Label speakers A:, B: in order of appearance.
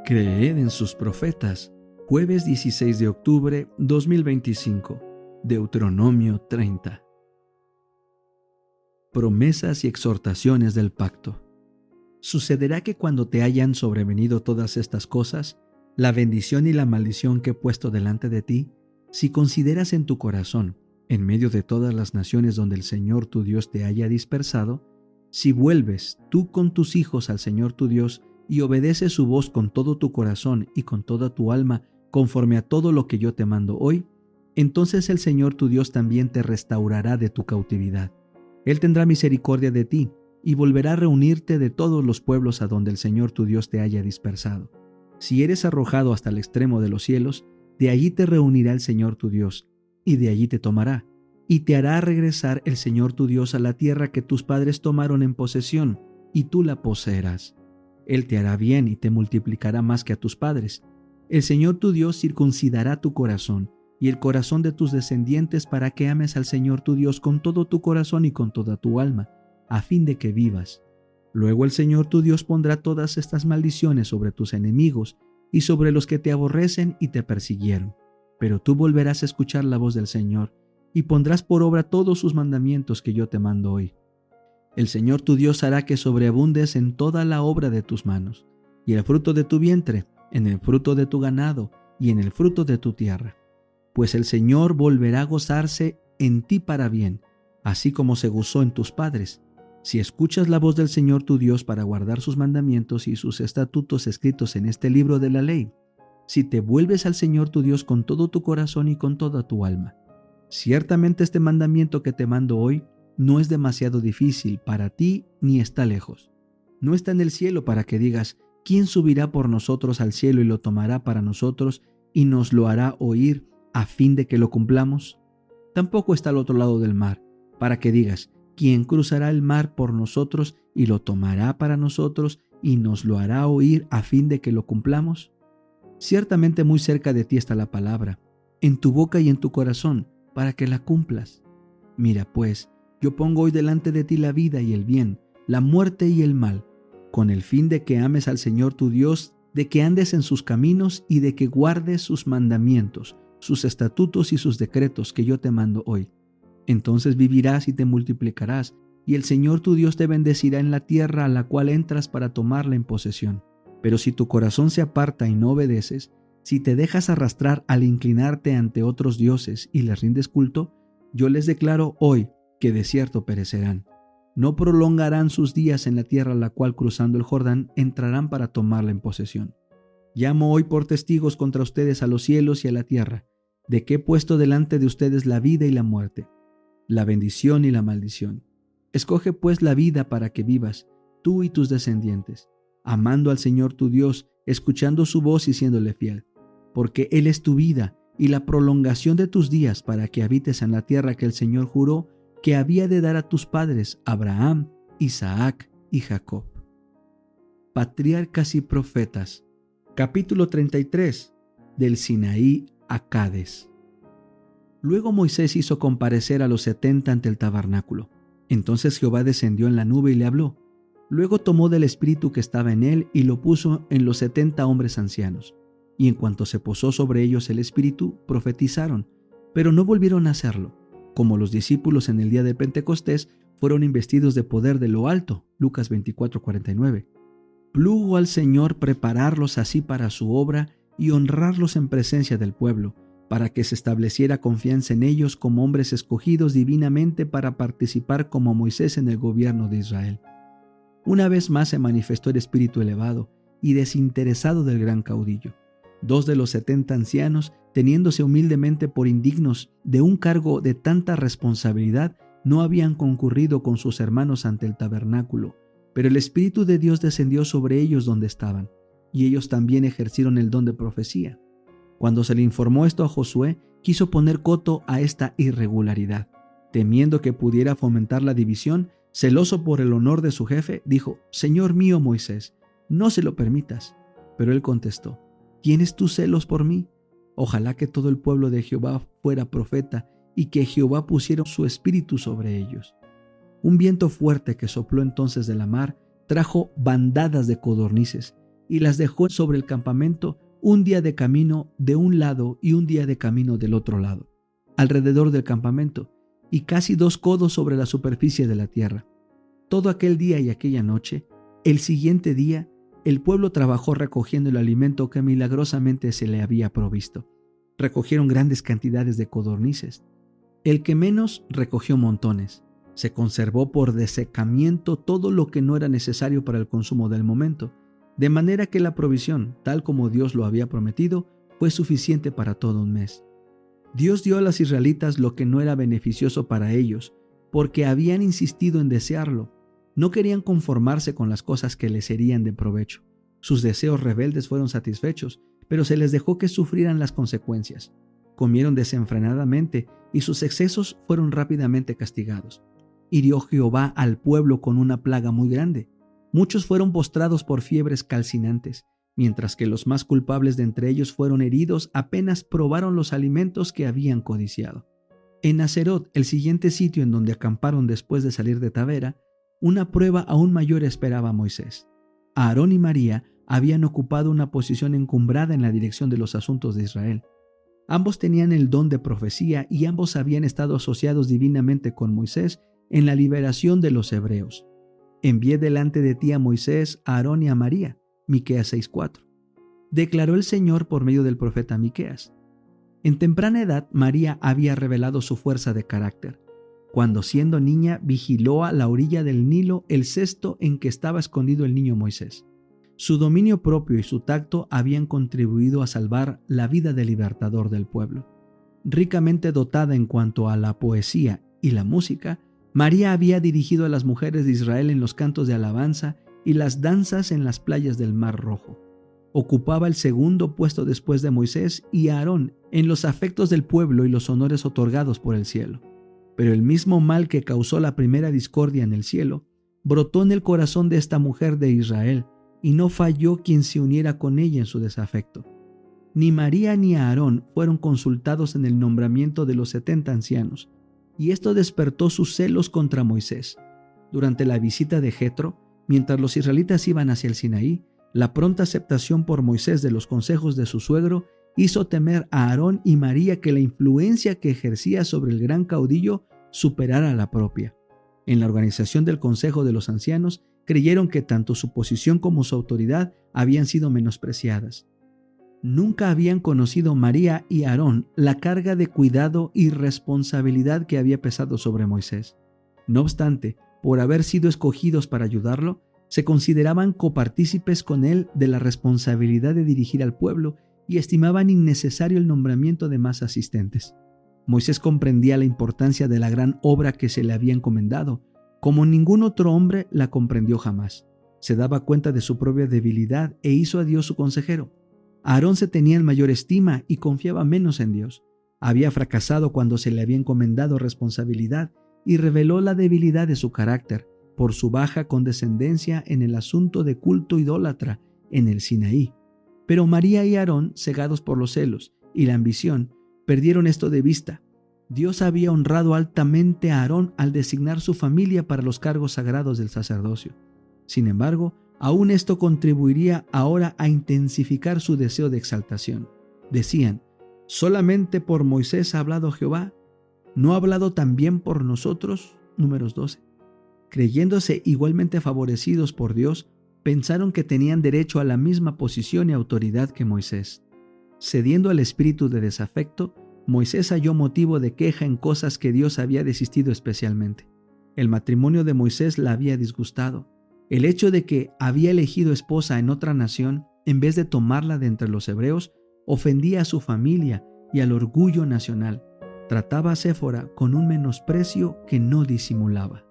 A: Creed en sus profetas. Jueves 16 de octubre 2025. Deuteronomio 30. Promesas y exhortaciones del pacto. Sucederá que cuando te hayan sobrevenido todas estas cosas, la bendición y la maldición que he puesto delante de ti, si consideras en tu corazón, en medio de todas las naciones donde el Señor tu Dios te haya dispersado, si vuelves tú con tus hijos al Señor tu Dios y obedeces su voz con todo tu corazón y con toda tu alma, conforme a todo lo que yo te mando hoy, entonces el Señor tu Dios también te restaurará de tu cautividad. Él tendrá misericordia de ti y volverá a reunirte de todos los pueblos a donde el Señor tu Dios te haya dispersado. Si eres arrojado hasta el extremo de los cielos, de allí te reunirá el Señor tu Dios, y de allí te tomará, y te hará regresar el Señor tu Dios a la tierra que tus padres tomaron en posesión, y tú la poseerás. Él te hará bien y te multiplicará más que a tus padres. El Señor tu Dios circuncidará tu corazón y el corazón de tus descendientes para que ames al Señor tu Dios con todo tu corazón y con toda tu alma, a fin de que vivas. Luego el Señor tu Dios pondrá todas estas maldiciones sobre tus enemigos y sobre los que te aborrecen y te persiguieron. Pero tú volverás a escuchar la voz del Señor y pondrás por obra todos sus mandamientos que yo te mando hoy. El Señor tu Dios hará que sobreabundes en toda la obra de tus manos, y el fruto de tu vientre, en el fruto de tu ganado y en el fruto de tu tierra. Pues el Señor volverá a gozarse en ti para bien, así como se gozó en tus padres, si escuchas la voz del Señor tu Dios para guardar sus mandamientos y sus estatutos escritos en este libro de la ley, si te vuelves al Señor tu Dios con todo tu corazón y con toda tu alma. Ciertamente este mandamiento que te mando hoy no es demasiado difícil para ti ni está lejos. No está en el cielo para que digas, ¿quién subirá por nosotros al cielo y lo tomará para nosotros y nos lo hará oír a fin de que lo cumplamos? Tampoco está al otro lado del mar, para que digas, ¿quién cruzará el mar por nosotros y lo tomará para nosotros y nos lo hará oír a fin de que lo cumplamos? Ciertamente muy cerca de ti está la palabra, en tu boca y en tu corazón, para que la cumplas. Mira pues, yo pongo hoy delante de ti la vida y el bien, la muerte y el mal, con el fin de que ames al Señor tu Dios, de que andes en sus caminos y de que guardes sus mandamientos, sus estatutos y sus decretos que yo te mando hoy. Entonces vivirás y te multiplicarás, y el Señor tu Dios te bendecirá en la tierra a la cual entras para tomarla en posesión. Pero si tu corazón se aparta y no obedeces, si te dejas arrastrar al inclinarte ante otros dioses y les rindes culto, yo les declaro hoy que de cierto perecerán. No prolongarán sus días en la tierra a la cual cruzando el Jordán entrarán para tomarla en posesión. Llamo hoy por testigos contra ustedes a los cielos y a la tierra, de que he puesto delante de ustedes la vida y la muerte, la bendición y la maldición. Escoge pues la vida para que vivas, tú y tus descendientes, amando al Señor tu Dios, escuchando su voz y siéndole fiel, porque Él es tu vida y la prolongación de tus días para que habites en la tierra que el Señor juró que había de dar a tus padres Abraham, Isaac y Jacob. Patriarcas y profetas. Capítulo 33. Del Sinaí a Cades. Luego Moisés hizo comparecer a los 70 ante el tabernáculo. Entonces Jehová descendió en la nube y le habló. Luego tomó del espíritu que estaba en él y lo puso en los 70 hombres ancianos. Y en cuanto se posó sobre ellos el espíritu, profetizaron, pero no volvieron a hacerlo, como los discípulos en el día de Pentecostés fueron investidos de poder de lo alto. Lucas 24:49. Plugo al Señor prepararlos así para su obra y honrarlos en presencia del pueblo, para que se estableciera confianza en ellos como hombres escogidos divinamente para participar como Moisés en el gobierno de Israel. Una vez más se manifestó el espíritu elevado y desinteresado del gran caudillo. 2 de los 70 ancianos, teniéndose humildemente por indignos de un cargo de tanta responsabilidad, no habían concurrido con sus hermanos ante el tabernáculo, pero el Espíritu de Dios descendió sobre ellos donde estaban, y ellos también ejercieron el don de profecía. Cuando se le informó esto a Josué, quiso poner coto a esta irregularidad. Temiendo que pudiera fomentar la división, celoso por el honor de su jefe, dijo: «Señor mío Moisés, no se lo permitas». Pero él contestó: «¿Tienes tú celos por mí? Ojalá que todo el pueblo de Jehová fuera profeta y que Jehová pusiera su espíritu sobre ellos». Un viento fuerte que sopló entonces de la mar trajo bandadas de codornices, y las dejó sobre el campamento un día de camino de un lado y un día de camino del otro lado, alrededor del campamento, y casi 2 codos sobre la superficie de la tierra. Todo aquel día y aquella noche, el siguiente día, el pueblo trabajó recogiendo el alimento que milagrosamente se le había provisto. Recogieron grandes cantidades de codornices. El que menos recogió montones. Se conservó por desecamiento todo lo que no era necesario para el consumo del momento, de manera que la provisión, tal como Dios lo había prometido, fue suficiente para todo un mes. Dios dio a los israelitas lo que no era beneficioso para ellos, porque habían insistido en desearlo. No querían conformarse con las cosas que les serían de provecho. Sus deseos rebeldes fueron satisfechos, pero se les dejó que sufrieran las consecuencias. Comieron desenfrenadamente y sus excesos fueron rápidamente castigados. Hirió Jehová al pueblo con una plaga muy grande. Muchos fueron postrados por fiebres calcinantes, mientras que los más culpables de entre ellos fueron heridos apenas probaron los alimentos que habían codiciado. En Hazerot, el siguiente sitio en donde acamparon después de salir de Tabera, una prueba aún mayor esperaba a Moisés. Aarón y María habían ocupado una posición encumbrada en la dirección de los asuntos de Israel. Ambos tenían el don de profecía y ambos habían estado asociados divinamente con Moisés en la liberación de los hebreos. Envié delante de ti a Moisés, a Aarón y a María. Miqueas 6:4. Declaró el Señor por medio del profeta Miqueas. En temprana edad, María había revelado su fuerza de carácter. Cuando siendo niña vigiló a la orilla del Nilo el cesto en que estaba escondido el niño Moisés. Su dominio propio y su tacto habían contribuido a salvar la vida del libertador del pueblo. Ricamente dotada en cuanto a la poesía y la música, María había dirigido a las mujeres de Israel en los cantos de alabanza y las danzas en las playas del Mar Rojo. Ocupaba el segundo puesto después de Moisés y Aarón en los afectos del pueblo y los honores otorgados por el cielo. Pero el mismo mal que causó la primera discordia en el cielo, brotó en el corazón de esta mujer de Israel, y no falló quien se uniera con ella en su desafecto. Ni María ni Aarón fueron consultados en el nombramiento de los 70 ancianos, y esto despertó sus celos contra Moisés. Durante la visita de Jetro, mientras los israelitas iban hacia el Sinaí, la pronta aceptación por Moisés de los consejos de su suegro hizo temer a Aarón y María que la influencia que ejercía sobre el gran caudillo superara la propia. En la organización del Consejo de los Ancianos, creyeron que tanto su posición como su autoridad habían sido menospreciadas. Nunca habían conocido María y Aarón la carga de cuidado y responsabilidad que había pesado sobre Moisés. No obstante, por haber sido escogidos para ayudarlo, se consideraban copartícipes con él de la responsabilidad de dirigir al pueblo y estimaban innecesario el nombramiento de más asistentes. Moisés comprendía la importancia de la gran obra que se le había encomendado, como ningún otro hombre la comprendió jamás. Se daba cuenta de su propia debilidad e hizo a Dios su consejero. Aarón se tenía en mayor estima y confiaba menos en Dios. Había fracasado cuando se le había encomendado responsabilidad y reveló la debilidad de su carácter por su baja condescendencia en el asunto de culto idólatra en el Sinaí. Pero María y Aarón, cegados por los celos y la ambición, perdieron esto de vista. Dios había honrado altamente a Aarón al designar su familia para los cargos sagrados del sacerdocio. Sin embargo, aún esto contribuiría ahora a intensificar su deseo de exaltación. Decían: ¿solamente por Moisés ha hablado Jehová? ¿No ha hablado también por nosotros? Números 12. Creyéndose igualmente favorecidos por Dios, pensaron que tenían derecho a la misma posición y autoridad que Moisés. Cediendo al espíritu de desafecto, Moisés halló motivo de queja en cosas que Dios había desistido especialmente. El matrimonio de Moisés la había disgustado. El hecho de que había elegido esposa en otra nación, en vez de tomarla de entre los hebreos, ofendía a su familia y al orgullo nacional. Trataba a Séfora con un menosprecio que no disimulaba.